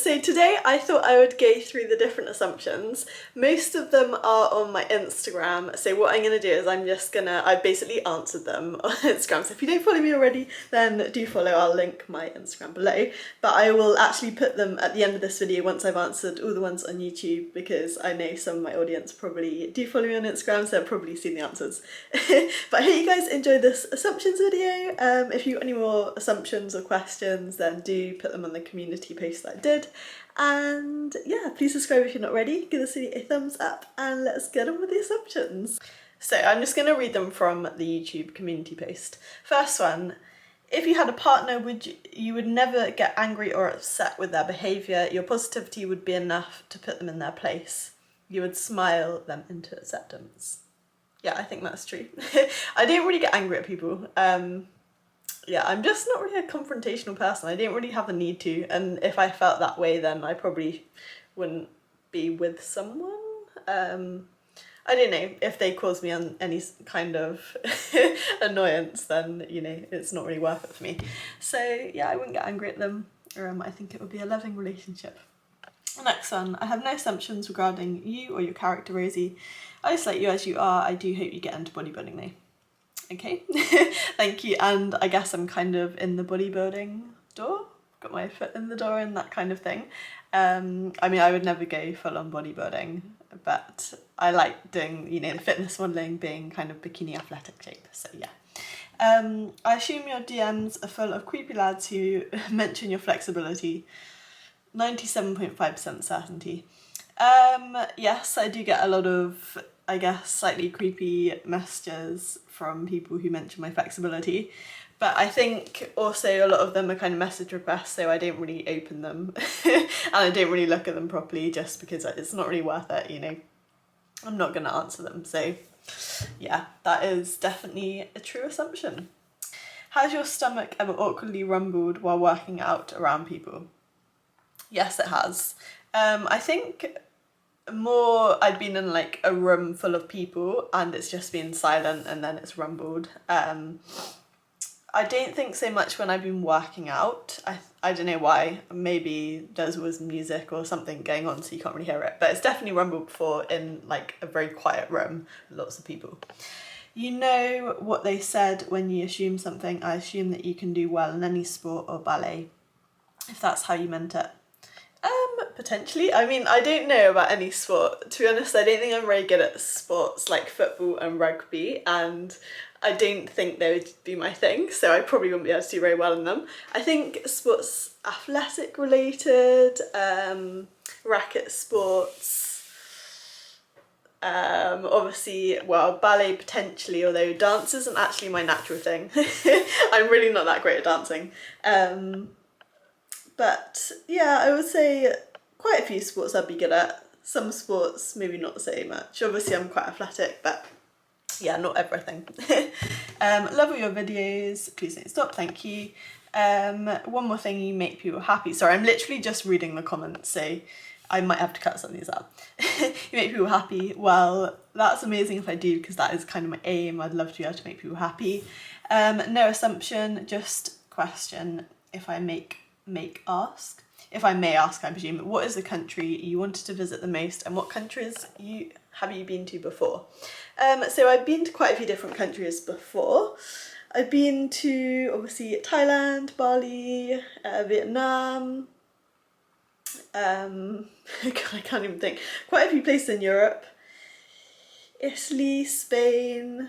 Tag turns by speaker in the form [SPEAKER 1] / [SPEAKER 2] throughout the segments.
[SPEAKER 1] So today I thought I would go through the different assumptions. Most of them are on my Instagram, so what I'm going to do is I've basically answered them on Instagram, so if you don't follow me already then do follow, I'll link my Instagram below, but I will actually put them at the end of this video once I've answered all the ones on YouTube, because I know some of my audience probably do follow me on Instagram, so I've probably seen the answers. But I hope you guys enjoyed this assumptions video. If you've got any more assumptions or questions then do put them on the community post that I did, and yeah, please subscribe if you're not already, give this video a thumbs up, and let's get on with the assumptions. So I'm just going to read them from the YouTube community post. First one: if you had a partner, you would never get angry or upset with their behaviour. Your positivity would be enough to put them in their place. You would smile them into acceptance. Yeah, I think that's true. I don't really get angry at people. Yeah, I'm just not really a confrontational person. I don't really have the need to, and if I felt that way then I probably wouldn't be with someone. I don't know, if they cause me any kind of annoyance then, you know, it's not really worth it for me. So yeah, I wouldn't get angry at them. I think it would be a loving relationship. The next one: I have no assumptions regarding you or your character, Rosie. I just like you as you are. I do hope you get into bodybuilding though. Okay, thank you. And I guess I'm kind of in the bodybuilding door, got my foot in the door and that kind of thing. I mean, I would never go full on bodybuilding, but I like doing, you know, the fitness modelling, being kind of bikini athletic shape, so yeah. I assume your DMs are full of creepy lads who mention your flexibility. 97.5% certainty. Yes, I do get a lot of, I guess, slightly creepy messages from people who mention my flexibility, but I think also a lot of them are kind of message requests, so I don't really open them and I don't really look at them properly, just because it's not really worth it, you know. I'm not going to answer them, so yeah, that is definitely a true assumption. Has your stomach ever awkwardly rumbled while working out around people? Yes, it has. I think more I'd been in like a room full of people and it's just been silent and then it's rumbled. I don't think so much when I've been working out. I don't know why. Maybe there was music or something going on so you can't really hear it, but it's definitely rumbled before in like a very quiet room with lots of people. You know what they said when you assume something. I assume that you can do well in any sport or ballet, if that's how you meant it. Potentially. I mean, I don't know about any sport. To be honest, I don't think I'm very good at sports like football and rugby, and I don't think they would be my thing, so I probably wouldn't be able to do very well in them. I think sports athletic related, racket sports, obviously, well, ballet potentially, although dance isn't actually my natural thing. I'm really not that great at dancing. But yeah, I would say quite a few sports I'd be good at. Some sports maybe not so much. Obviously I'm quite athletic, but yeah, not everything. Love all your videos, please don't stop, thank you. One more thing: you make people happy. Sorry, I'm literally just reading the comments, so I might have to cut some of these out. You make people happy. Well, that's amazing if I do, because that is kind of my aim. I'd love to be able to make people happy. No assumption, just question. If I may ask, I presume, what is the country you wanted to visit the most, and what countries have you been to before? So I've been to quite a few different countries before. I've been to, obviously, Thailand, Bali, Vietnam, God, I can't even think. Quite a few places in Europe. Italy, Spain,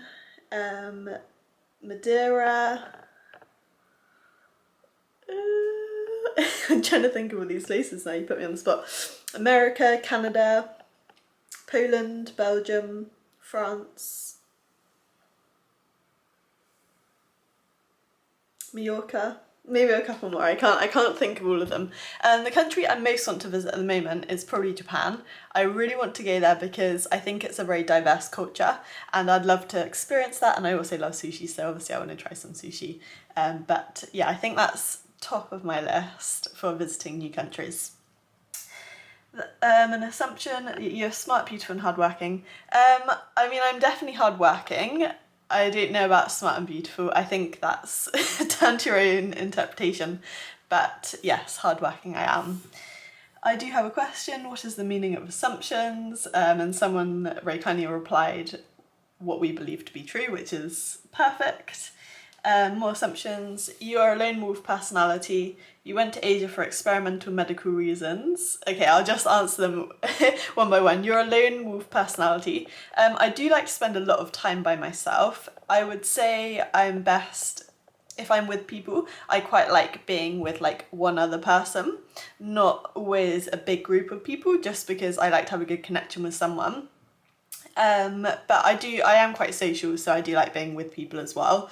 [SPEAKER 1] Madeira. I'm trying to think of all these places now, you put me on the spot. America, Canada, Poland, Belgium, France, Mallorca, maybe a couple more. I can't think of all of them. The country I most want to visit at the moment is probably Japan. I really want to go there because I think it's a very diverse culture and I'd love to experience that, and I also love sushi, so obviously I want to try some sushi. But yeah, I think that's top of my list for visiting new countries. An assumption: you're smart, beautiful and hardworking. I mean, I'm definitely hardworking. I don't know about smart and beautiful. I think that's down to your own interpretation, but yes, hardworking I am. I do have a question, what is the meaning of assumptions? And someone very kindly replied, what we believe to be true, which is perfect. More assumptions. You are a lone wolf personality. You went to Asia for experimental medical reasons. Okay, I'll just answer them one by one. You're a lone wolf personality. I do like to spend a lot of time by myself. I would say I'm best if I'm with people. I quite like being with like one other person, not always a big group of people, just because I like to have a good connection with someone. But I am quite social, so I do like being with people as well.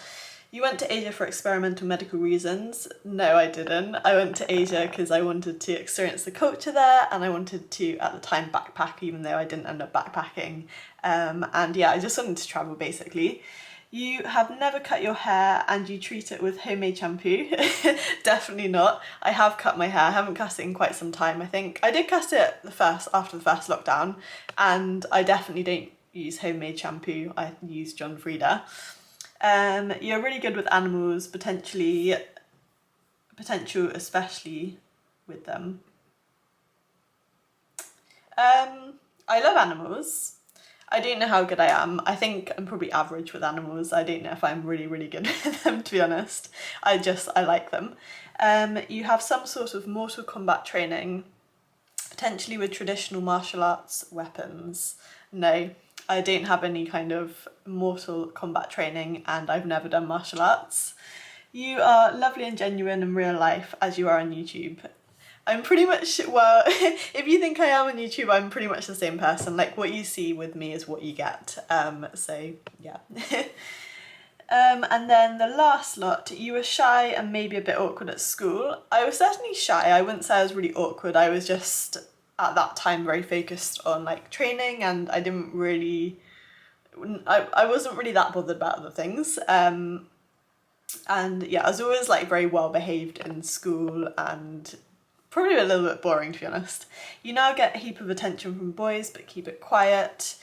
[SPEAKER 1] You went to Asia for experimental medical reasons. No, I didn't. I went to Asia because I wanted to experience the culture there, and I wanted to, at the time, backpack, even though I didn't end up backpacking. And yeah, I just wanted to travel, basically. You have never cut your hair and you treat it with homemade shampoo. Definitely not. I have cut my hair. I haven't cut it in quite some time, I think. I did cut it after the first lockdown, and I definitely don't use homemade shampoo. I use John Frieda. You're really good with animals, potential especially with them. I love animals. I don't know how good I am. I think I'm probably average with animals. I don't know if I'm really, really good with them, to be honest. I like them. You have some sort of Mortal Kombat training, potentially with traditional martial arts weapons. No, I don't have any kind of Mortal Kombat training, and I've never done martial arts. You are lovely and genuine in real life, as you are on YouTube. I'm pretty much, well, if you think I am on YouTube, I'm pretty much the same person. Like, what you see with me is what you get. So, yeah. And then the last lot, you were shy and maybe a bit awkward at school. I was certainly shy. I wouldn't say I was really awkward. I was just, at that time, very focused on, like, training, and I didn't really... I wasn't really that bothered about other things. And, yeah, I was always, like, very well behaved in school, and... probably a little bit boring, to be honest. You now get a heap of attention from boys, but keep it quiet.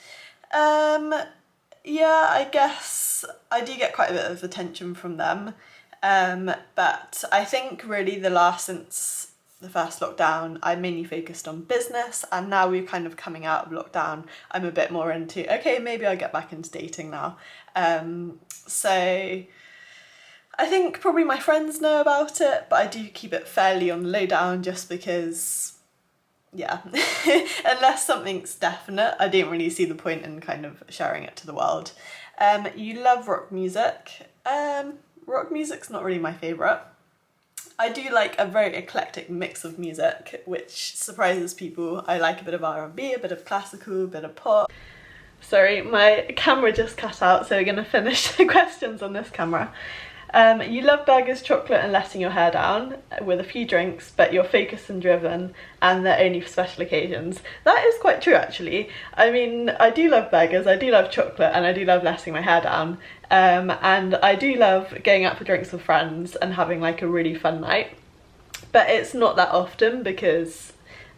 [SPEAKER 1] Yeah, I guess I do get quite a bit of attention from them. But I think really since the first lockdown, I mainly focused on business, and now we're kind of coming out of lockdown, I'm a bit more into, okay, maybe I'll get back into dating now. So... I think probably my friends know about it, but I do keep it fairly on the lowdown just because, yeah, unless something's definite, I don't really see the point in kind of sharing it to the world. You love rock music. Rock music's not really my favourite. I do like a very eclectic mix of music, which surprises people. I like a bit of R&B, a bit of classical, a bit of pop. Sorry, my camera just cut out, so we're going to finish the questions on this camera. You love burgers, chocolate and letting your hair down with a few drinks, but you're focused and driven and they're only for special occasions. That is quite true, actually. I mean, I do love burgers, I do love chocolate, and I do love letting my hair down. And I do love going out for drinks with friends and having like a really fun night. But it's not that often because,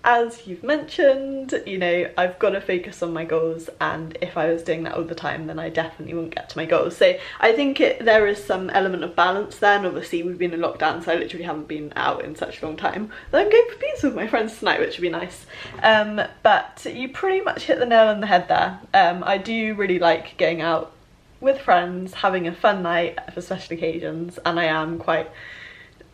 [SPEAKER 1] as you've mentioned, you know, I've got to focus on my goals, and if I was doing that all the time, then I definitely wouldn't get to my goals. So I think there is some element of balance there, and obviously we've been in lockdown, so I literally haven't been out in such a long time. But I'm going for pizza with my friends tonight, which would be nice. But you pretty much hit the nail on the head there. I do really like going out with friends, having a fun night for special occasions, and I am quite...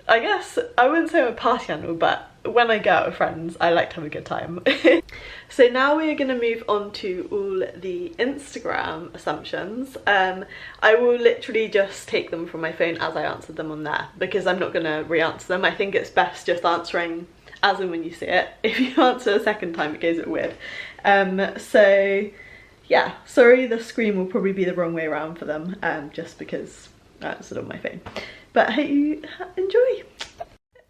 [SPEAKER 1] I guess I wouldn't say I'm a party animal, but when I go out with friends, I like to have a good time. So now we are going to move on to all the Instagram assumptions. I will literally just take them from my phone as I answered them on there, because I'm not going to re-answer them. I think it's best just answering as and when you see it. If you answer a second time, it goes a bit weird. So yeah, sorry, the screen will probably be the wrong way around for them, just because I answered on my phone. But I hope you enjoy.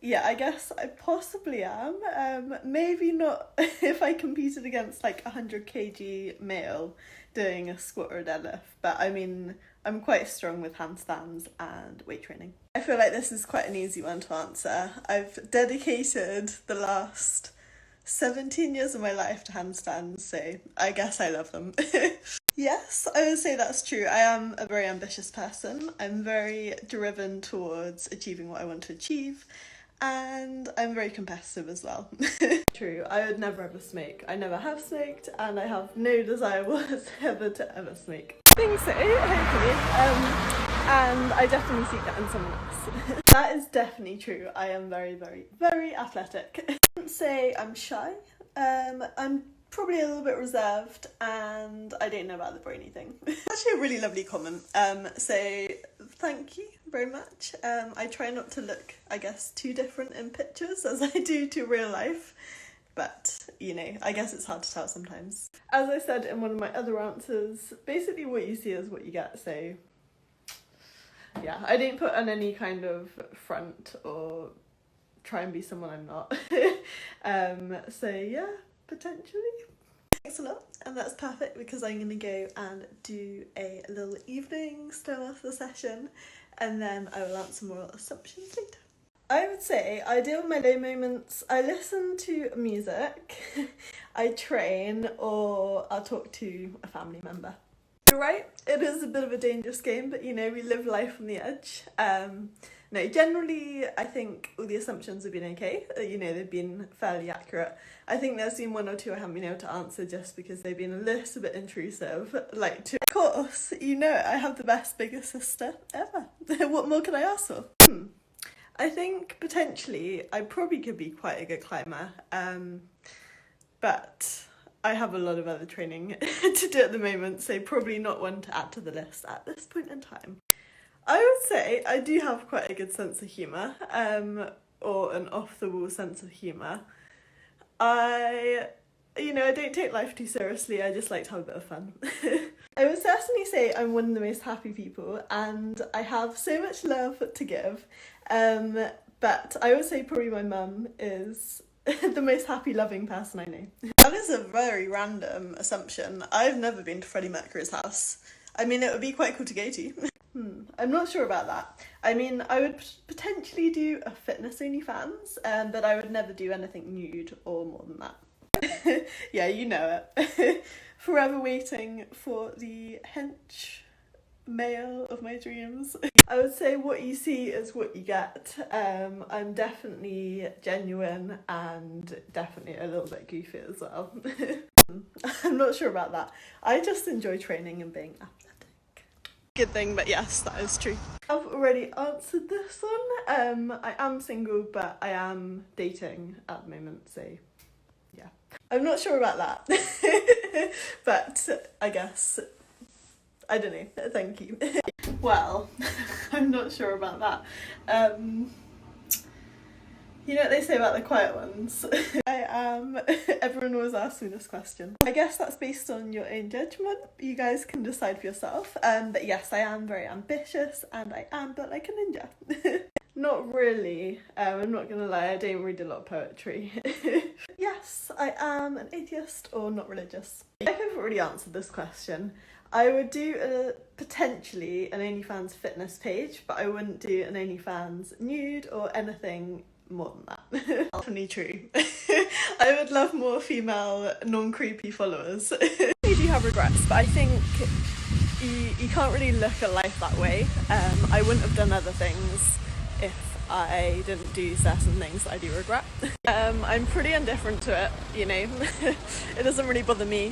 [SPEAKER 1] Yeah, I guess I possibly am. Maybe not if I competed against like 100 kg male doing a squat or a deadlift, but I mean, I'm quite strong with handstands and weight training. I feel like this is quite an easy one to answer. I've dedicated the last 17 years of my life to handstands, so I guess I love them. Yes, I would say that's true. I am a very ambitious person. I'm very driven towards achieving what I want to achieve. and I'm very competitive as well. True, I would never ever smoke. I never have smoked, and I have no desire whatsoever to ever smoke. I think so, hopefully. And I definitely see that in someone else. That is definitely true. I am very, very, very athletic. I wouldn't say I'm shy. I'm probably a little bit reserved, and I don't know about the brainy thing. Actually a really lovely comment, so thank you very much. I try not to look, I guess, too different in pictures as I do to real life, but you know, I guess it's hard to tell sometimes. As I said in one of my other answers, basically what you see is what you get, so yeah, I don't put on any kind of front or try and be someone I'm not. So yeah, potentially. Thanks a lot, and that's perfect because I'm gonna go and do a little evening still after the session, and then I will answer more assumptions later. I would say I deal with my low moments. I listen to music, I train, or I'll talk to a family member. You're right, it is a bit of a dangerous game, but you know, we live life on the edge. No, generally I think all the assumptions have been okay. You know, they've been fairly accurate. I think there's been one or two I haven't been able to answer just because they've been a little bit intrusive. Like, of course, you know I have the best biggest sister ever. What more can I ask for? I think potentially I probably could be quite a good climber, but I have a lot of other training to do at the moment, so probably not one to add to the list at this point in time. I would say I do have quite a good sense of humour, or an off-the-wall sense of humour. I don't take life too seriously, I just like to have a bit of fun. I would certainly say I'm one of the most happy people, and I have so much love to give, but I would say probably my mum is the most happy, loving person I know. That is a very random assumption. I've never been to Freddie Mercury's house. I mean, it would be quite cool to go to. I'm not sure about that. I mean, I would potentially do a fitness OnlyFans, but I would never do anything nude or more than that. Yeah, you know it. Forever waiting for the hench male of my dreams. I would say what you see is what you get. I'm definitely genuine and definitely a little bit goofy as well. I'm not sure about that. I just enjoy training and being athletic. Good thing, but yes, that is true. I've already answered this one. I am single, but I am dating at the moment, so yeah. I'm not sure about that, but I guess, I don't know, thank you. Well, I'm not sure about that. You know what they say about the quiet ones? Everyone always asks me this question. I guess that's based on your own judgment. You guys can decide for yourself. But yes, I am very ambitious and I am built like a ninja. Not really. I'm not gonna lie, I don't read a lot of poetry. Yes, I am an atheist or not religious. I think I've already answered this question. I would do potentially an OnlyFans fitness page, but I wouldn't do an OnlyFans nude or anything more than that. Definitely true. I would love more female, non-creepy followers. I do have regrets, but I think you can't really look at life that way. I wouldn't have done other things if I didn't do certain things that I do regret. I'm pretty indifferent to it, you know. It doesn't really bother me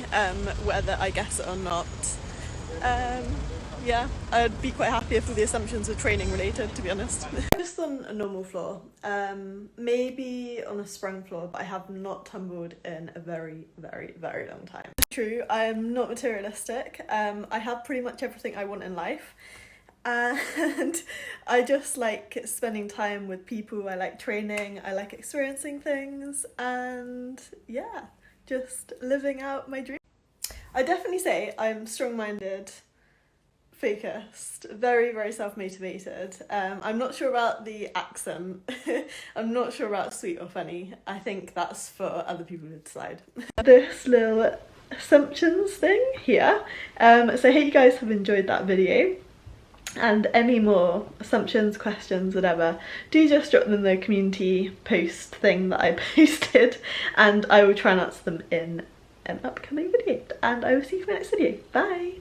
[SPEAKER 1] whether I guess it or not. Yeah, I'd be quite happy if all the assumptions were training related, to be honest. Just on a normal floor, maybe on a sprung floor, but I have not tumbled in a very, very, very long time. True, I am not materialistic. I have pretty much everything I want in life. And I just like spending time with people, I like training, I like experiencing things, and yeah, just living out my dreams. I definitely say I'm strong-minded, focused, very, very self-motivated. I'm not sure about the accent. I'm not sure about sweet or funny. I think that's for other people to decide. This little assumptions thing here. So I hope you guys have enjoyed that video. And any more assumptions, questions, whatever, do just drop them in the community post thing that I posted, and I will try and answer them in an upcoming video. And I will see you for my next video. Bye!